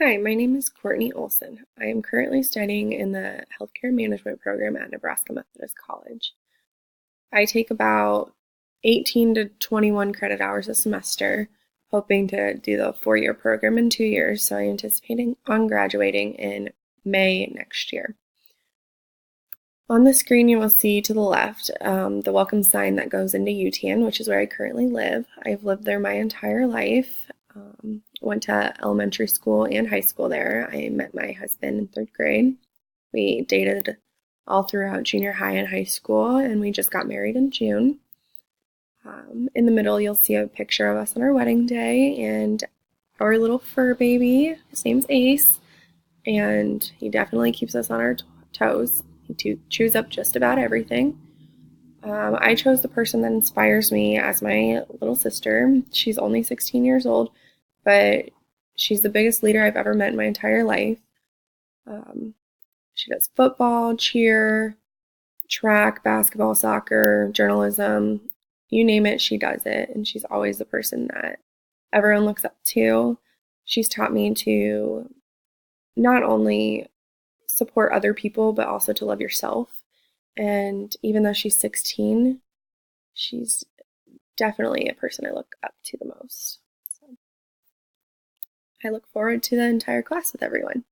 Hi, my name is Courtney Olson. I am currently studying in the healthcare management program at Nebraska Methodist College. I take about 18 to 21 credit hours a semester, hoping to do the 4-year program in 2 years, so I'm anticipating on graduating in May next year. On the screen, you will see to the left the welcome sign that goes into UTAN, which is where I currently live. I've lived there my entire life. Went to elementary school and high school there. I met my husband in 3rd grade. We dated all throughout junior high and high school, and we just got married in June. In the middle, you'll see a picture of us on our wedding day and our little fur baby. His name's Ace, and he definitely keeps us on our toes. He chews up just about everything. I chose the person that inspires me as my little sister. She's only 16 years old, but she's the biggest leader I've ever met in my entire life. She does football, cheer, track, basketball, soccer, journalism, you name it, she does it. And she's always the person that everyone looks up to. She's taught me to not only support other people, but also to love yourself. And even though she's 16, she's definitely a person I look up to the most. So I look forward to the entire class with everyone.